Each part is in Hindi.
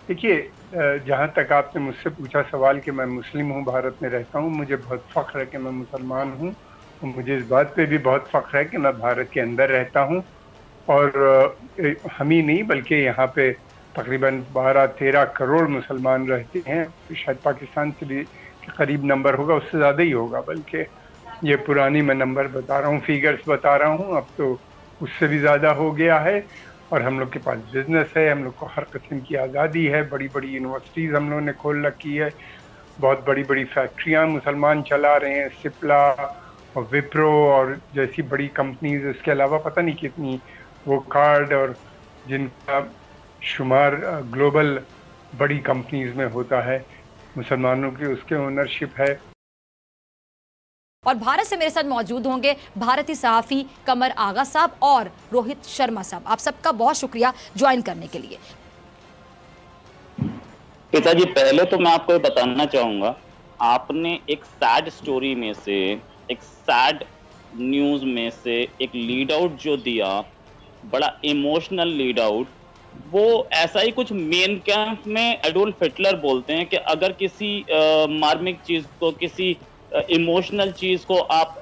देखिए, जहाँ तक आपने मुझसे पूछा सवाल कि मैं मुस्लिम हूँ, भारत में रहता हूँ, मुझे बहुत फ़ख्र है कि मैं मुसलमान हूँ और मुझे इस बात पे भी बहुत फ़ख्र है कि मैं भारत के अंदर रहता हूँ। और हम ही नहीं बल्कि यहाँ पे तकरीबन 12-13 करोड़ मुसलमान रहते हैं। शायद पाकिस्तान से भी के करीब नंबर होगा, उससे ज़्यादा ही होगा, बल्कि ये पुरानी मैं नंबर बता रहा हूँ, फिगर्स बता रहा हूँ। अब तो उससे भी ज़्यादा हो गया है। और हम लोग के पास बिजनेस है, हम लोग को हर किस्म की आज़ादी है, बड़ी बड़ी यूनिवर्सिटीज़ हम लोगों ने खोल रखी है, बहुत बड़ी बड़ी फैक्ट्रियां मुसलमान चला रहे हैं, सिप्ला और विप्रो और जैसी बड़ी कंपनीज। इसके अलावा पता नहीं कितनी वो कार्ड और जिनका शुमार ग्लोबल बड़ी कंपनीज में होता है, मुसलमानों की उसके ओनरशिप है। और भारत से मेरे साथ मौजूद होंगे भारतीय सहाफ़ी कमर आगा साहब और रोहित शर्मा साहब। आप सबका बहुत शुक्रिया ज्वाइन करने के लिए। पिताजी, पहले तो मैं आपको बताना चाहूंगा, आपने एक सैड स्टोरी में से, एक सैड न्यूज में से एक लीड आउट जो दिया, बड़ा इमोशनल लीड आउट, वो ऐसा ही कुछ मेन कैंप में एडोल्फ हिटलर बोलते हैं कि अगर किसी मार्मिक चीज को, किसी इमोशनल चीज को आप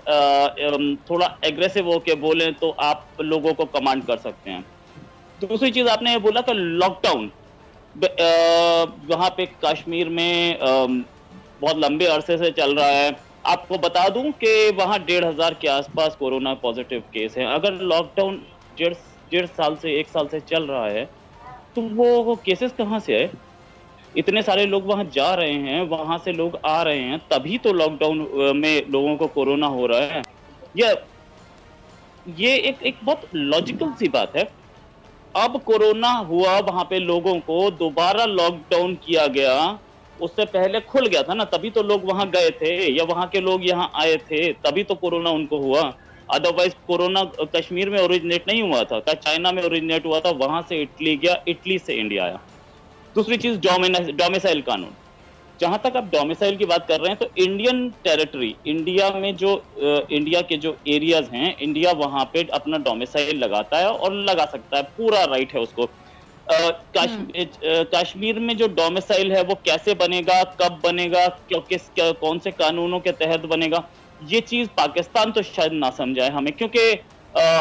थोड़ा एग्रेसिव होके बोलें तो आप लोगों को कमांड कर सकते हैं। दूसरी चीज आपने ये बोला कि लॉकडाउन वहां पे कश्मीर में बहुत लंबे अरसे से चल रहा है। आपको बता दूं कि वहां 1,500 के आसपास कोरोना पॉजिटिव केस हैं। अगर लॉकडाउन डेढ़ साल से 1 साल से चल रहा है तो वो केसेस कहाँ से आए? इतने सारे लोग वहां जा रहे हैं, वहां से लोग आ रहे हैं, तभी तो लॉकडाउन में लोगों को कोरोना हो रहा है। ये एक बहुत लॉजिकल सी बात है। अब कोरोना हुआ, वहां पे लोगों को दोबारा लॉकडाउन किया गया, उससे पहले खुल गया था ना, तभी तो लोग वहां गए थे, या वहां के लोग यहाँ आए थे, तभी तो कोरोना उनको हुआ। अदरवाइज कोरोना कश्मीर में ओरिजिनेट नहीं हुआ था, चाइना में ओरिजिनेट हुआ था, वहां से इटली गया, इटली से इंडिया आया। दूसरी चीज, डोमिसाइल कानून। जहां तक आप डोमिसाइल की बात कर रहे हैं, तो इंडियन टेरिटरी, इंडिया में जो इंडिया के जो एरियाज हैं, इंडिया वहां पे अपना डोमिसाइल लगाता है और लगा सकता है, पूरा राइट है उसको। कश्मीर में जो डोमिसाइल है वो कैसे बनेगा, कब बनेगा, कौन से कानूनों के तहत बनेगा, ये चीज पाकिस्तान तो शायद ना समझाए हमें, क्योंकि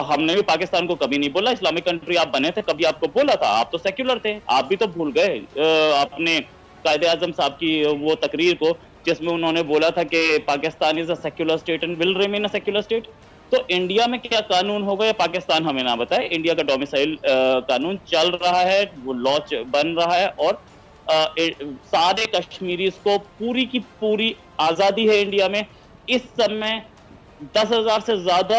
हमने भी पाकिस्तान को कभी नहीं बोला इस्लामिक कंट्री आप बने थे, कभी आपको बोला था? आप तो सेक्युलर थे, आप भी तो भूल गए अपने कायदे आजम साहब की वो तकरीर को, जिसमें उन्होंने बोला था कि Pakistan is a secular state and will remain a secular state. तो इंडिया में क्या कानून होगा, पाकिस्तान हमें ना बताए। इंडिया का डोमिसाइल कानून चल रहा है, वो लॉ बन रहा है, और सारे कश्मीरीज को पूरी की पूरी आजादी है इंडिया में। इस समय 10,000 से ज्यादा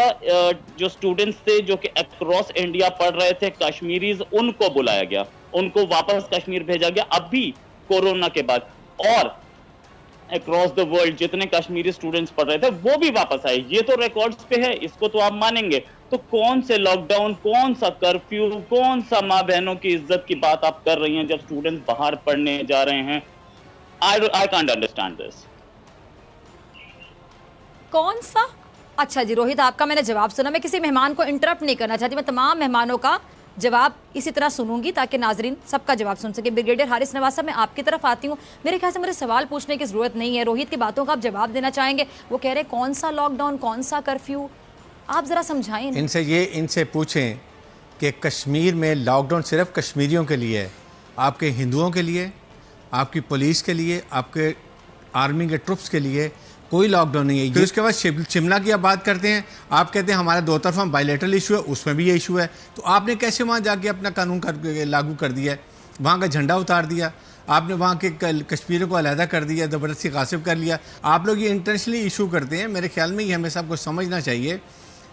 जो स्टूडेंट्स थे जो कि अक्रॉस इंडिया पढ़ रहे थे, कश्मीरीज, उनको बुलाया गया, उनको वापस कश्मीर भेजा गया अभी कोरोना के बाद। और अक्रॉस द वर्ल्ड जितने कश्मीरी स्टूडेंट्स पढ़ रहे थे वो भी वापस आए। ये तो रिकॉर्ड्स पे है, इसको तो आप मानेंगे। तो कौन से लॉकडाउन, कौन सा कर्फ्यू, कौन सा माँ बहनों की इज्जत की बात आप कर रही हैं जब स्टूडेंट्स बाहर पढ़ने जा रहे हैं? I can't understand this. कौन सा? अच्छा जी रोहित, आपका मैंने जवाब सुना। मैं किसी मेहमान को इंटरप्ट नहीं करना चाहती, मैं तमाम मेहमानों का जवाब इसी तरह सुनूंगी ताकि नाजरीन सबका जवाब सुन सके। ब्रिगेडियर हारिस नवाज साहब, मैं आपकी तरफ आती हूँ। मेरे ख्याल से मुझे सवाल पूछने की जरूरत नहीं है, रोहित की बातों का आप जवाब देना चाहेंगे। वो कह रहे हैं कौन सा लॉकडाउन, कौन सा कर्फ्यू, आप जरा समझाएं। इनसे पूछें कि कश्मीर में लॉकडाउन सिर्फ कश्मीरियों के लिए है, आपके हिंदुओं के लिए, आपकी पुलिस के लिए, आपके आर्मी के ट्रुप्स के लिए कोई लॉकडाउन नहीं है। फिर उसके बाद शिमला की आप बात करते हैं, आप कहते हैं हमारा 2 तरफा बायलैटरल इशू है, उसमें भी ये इशू है। तो आपने कैसे वहाँ जाके अपना कानून लागू कर दिया है, वहाँ का झंडा उतार दिया, आपने वहाँ के कश्मीरियों को अलहदा कर दिया, ज़बरदस्ती गासिब कर लिया। आप लोग ये इंटेंशनली इशू करते हैं। मेरे ख्याल में ये हमें सबको समझना चाहिए,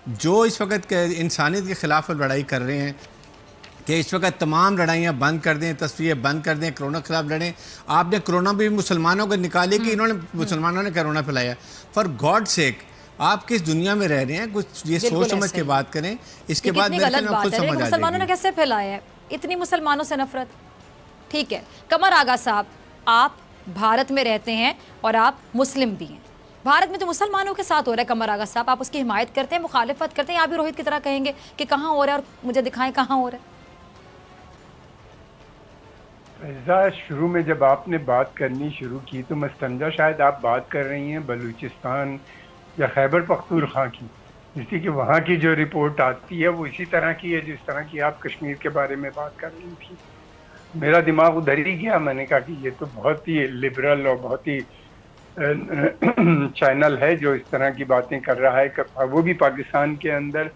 जो इस वक्त इंसानियत के ख़िलाफ़ लड़ाई कर रहे हैं, कि इस वक्त तमाम लड़ाइयाँ बंद कर दें, तस्वीरें बंद कर दें, कोरोना के खिलाफ लड़ें। आपने कोरोना भी मुसलमानों को निकाले कि इन्होंने मुसलमानों ने कोरोना फैलाया। फॉर गॉड सेक, आप किस दुनिया में रह रहे हैं? कुछ ये सोच समझ के बात करें। इसके बाद मुसलमानों ने कैसे फैलाया है इतनी मुसलमानों से नफरत? ठीक है, कमर आगा साहब, आप भारत में रहते हैं और आप मुस्लिम भी हैं। भारत में जो मुसलमानों के साथ हो रहा है कमर आगा साहब, आप उसकी हिमायत करते हैं, मुखालिफत करते हैं? आप भी रोहित की तरह कहेंगे कि कहाँ हो रहा है और मुझे दिखाएं कहाँ हो रहा है? फैज़ा, शुरू में जब आपने बात करनी शुरू की तो मैं समझा शायद आप बात कर रही हैं बलूचिस्तान या खैबर पख्तूनख्वा की, जिसकी कि वहाँ की जो रिपोर्ट आती है वो इसी तरह की है जिस तरह की आप कश्मीर के बारे में बात कर रही थी। मेरा दिमाग उधर ही गया, मैंने कहा कि ये तो बहुत ही लिबरल और बहुत ही चैनल है जो इस तरह की बातें कर रहा है, वो भी पाकिस्तान के अंदर।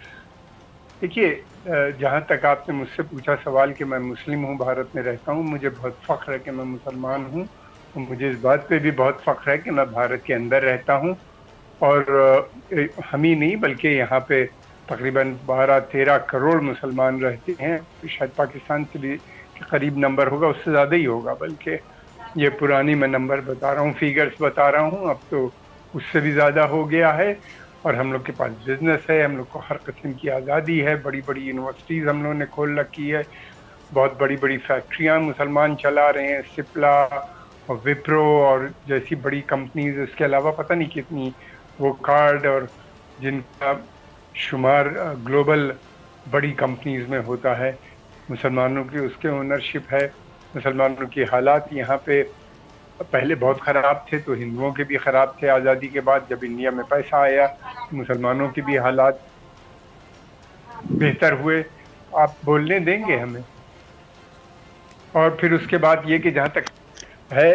देखिए, जहाँ तक आपने मुझसे पूछा सवाल कि मैं मुस्लिम हूँ, भारत में रहता हूँ, मुझे बहुत फ़ख्र है कि मैं मुसलमान हूँ और मुझे इस बात पे भी बहुत फ़ख्र है कि मैं भारत के अंदर रहता हूँ। और हम ही नहीं बल्कि यहाँ पे तकरीबन 12-13 करोड़ मुसलमान रहते हैं। शायद पाकिस्तान से भी करीब नंबर होगा, उससे ज़्यादा ही होगा, बल्कि ये पुरानी मैं नंबर बता रहा हूँ, फिगर्स बता रहा हूँ, अब तो उससे भी ज़्यादा हो गया है। और हम लोग के पास बिजनेस है, हम लोग को हर किस्म की आज़ादी है, बड़ी बड़ी यूनिवर्सिटीज़ हम लोगों ने खोल रखी है, बहुत बड़ी बड़ी फैक्ट्रियाँ मुसलमान चला रहे हैं, सिप्ला और विप्रो और जैसी बड़ी कंपनीज, उसके अलावा पता नहीं कितनी वो कार्ड और जिनका शुमार ग्लोबल बड़ी कंपनीज में होता है। मुसलमानों की उसके ओनरशिप है। मुसलमानों की हालात यहाँ पे पहले बहुत ख़राब थे, तो हिंदुओं के भी ख़राब थे। आज़ादी के बाद जब इंडिया में पैसा आया तो मुसलमानों के भी हालात बेहतर हुए। आप बोलने देंगे हमें? और फिर उसके बाद ये कि जहाँ तक है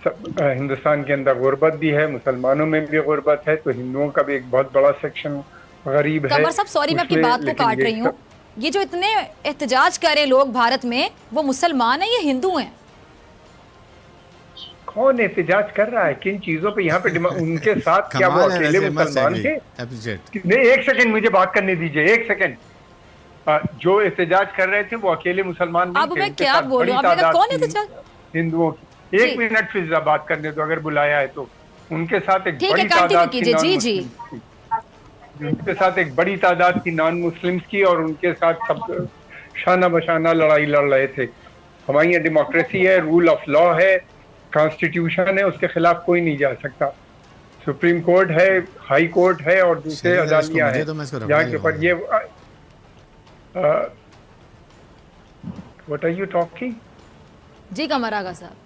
हिंदुस्तान के अंदर गुर्बत भी है, मुसलमानों में भी गुर्बत है, तो हिंदुओं का भी एक बहुत बड़ा सेक्शन गरीब है। कमर साहब, सॉरी मैं आपकी बात को काट रही हूँ, ये जो इतने एहतजाज कर रहे लोग भारत में, वो मुसलमान हैं या हिंदू हैं? कौन एहतजाज कर रहा है, किन चीजों पे? यहाँ पे उनके साथ क्या वो अकेले मुसलमान थे? नहीं, एक सेकंड मुझे बात करने दीजिए, एक सेकंड। जो एहतजाज कर रहे थे वो अकेले मुसलमान नहीं थे, मैं क्या बोल रहा हूँ, आपने कहा कौन एहतजाज? हिंदुओं की। एक मिनट फिजा बात करने दो, अगर बुलाया है तो। उनके साथ एक बड़ी तादाद की नॉन मुस्लिम्स की, और उनके साथ सब शाना बशाना लड़ाई लड़ रहे थे। हमारी यहाँ डेमोक्रेसी है, रूल ऑफ लॉ है, कॉन्स्टिट्यूशन है, उसके खिलाफ कोई नहीं जा सकता। सुप्रीम कोर्ट है, हाई कोर्ट है और दूसरे अदालतियां हैं जहाँ के ऊपर ये व्हाट आर यू टॉकिंग? जी कमर आगा साहब,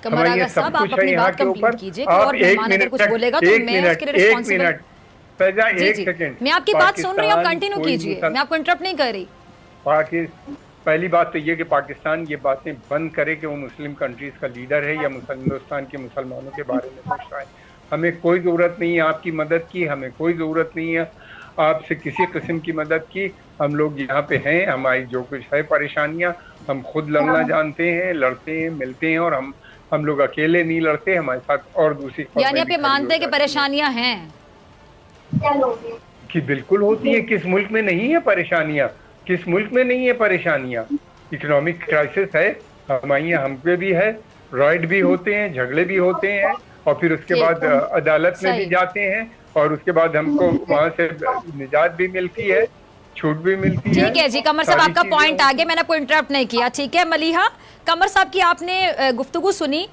कमर आगा साहब, आप अपनी बात कंप्लीट कीजिए। और मेहमान अगर कुछ बोलेगा तो मैं उसके लिए रिस्पांसिबल। एक सेकंड, मैं आपकी बात सुन रही हूँ, आप कंटिन्यू कीजिए, मैं आपको इंटरप्ट नहीं कर रही। पहली बात तो ये कि पाकिस्तान ये बातें बंद करे कि वो मुस्लिम कंट्रीज का लीडर है या हिंदुस्तान के मुसलमानों के बारे में सोच रहा है। हमें कोई ज़रूरत नहीं है आपकी मदद की, हमें कोई ज़रूरत नहीं है आपसे किसी किस्म की मदद की। हम लोग यहाँ पे हैं, हमारी जो कुछ है परेशानियाँ हम खुद लड़ना जानते हैं, लड़ते हैं, मिलते हैं, और हम लोग अकेले नहीं लड़ते, हमारे साथ और दूसरी, यानी आप ये मानते हैं कि परेशानियाँ हैं? कि बिल्कुल होती है, किस मुल्क में नहीं है परेशानियाँ? किस मुल्क में नहीं है परेशानियाँ? इकोनॉमिक क्राइसिस है, हमारे यहाँ हम पे भी है, राइट भी होते हैं, झगड़े भी होते हैं, और फिर उसके बाद अदालत में भी जाते हैं, और उसके बाद हमको वहाँ से निजात भी मिलती है, छूट भी मिलती है। ठीक है जी कमर साहब, आपका पॉइंट आगे, मैंने आपको इंटरप्ट नहीं किया, ठीक है। मलिहा, कमर साहब की आपने गुफ्तगू सुनी,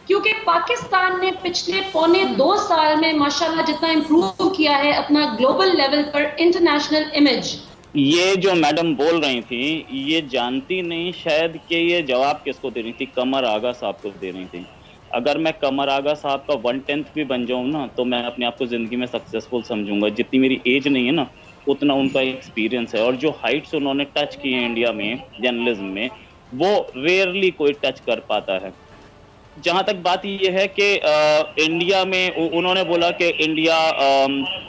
क्योंकि पाकिस्तान ने पिछले 1.25 साल में माशाल्लाह जितना इम्प्रूव किया है अपना ग्लोबल लेवल पर इंटरनेशनल इमेज। ये जो मैडम बोल रही थी, ये जानती नहीं शायद कि ये जवाब किसको दे रही थी, कमर आगा साहब को दे रही थी। अगर मैं कमर आगा साहब का 1/10 भी बन जाऊँ ना, तो मैं अपने आप को ज़िंदगी में सक्सेसफुल समझूंगा। जितनी मेरी एज नहीं है ना, उतना उनका एक्सपीरियंस है, और जो हाइट्स उन्होंने टच किए हैं इंडिया में जर्नलिज्म में, वो रेयरली कोई टच कर पाता है। जहाँ तक बात ये है कि इंडिया में उन्होंने बोला कि इंडिया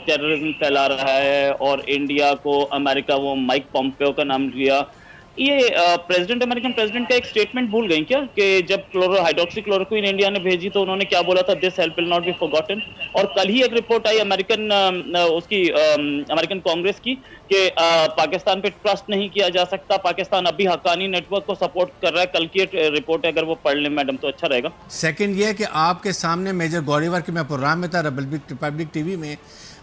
टेररिज्म फैला रहा है, और इंडिया को अमेरिका, वो माइक पॉम्पेओ का नाम लिया। ये अमेरिकन प्रेसिडेंट का एक स्टेटमेंट भूल गई क्या, कि जब हाइड्रोक्सीक्लोरोक्विन इंडिया ने भेजी तो उन्होंने क्या बोला था, this help will not be forgotten. और कल ही एक रिपोर्ट आई अमेरिकन कांग्रेस की कि पाकिस्तान पे ट्रस्ट नहीं किया जा सकता, पाकिस्तान अभी हक्कानी नेटवर्क को सपोर्ट कर रहा है। कल की रिपोर्ट है, अगर वो पढ़ लें मैडम तो अच्छा रहेगा। सेकंड ये कि आपके सामने मेजर गौरीवर की, मैं प्रोग्राम में था रिपब्लिक टीवी में,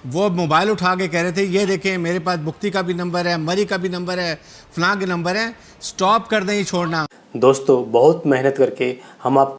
वो मोबाइल उठा के कह रहे थे ये देखें मेरे पास मुफ्ती का भी नंबर है, मरी का भी नंबर है, फलां के नंबर है, स्टॉप कर दें ये छोड़ना। दोस्तों बहुत मेहनत करके हम आप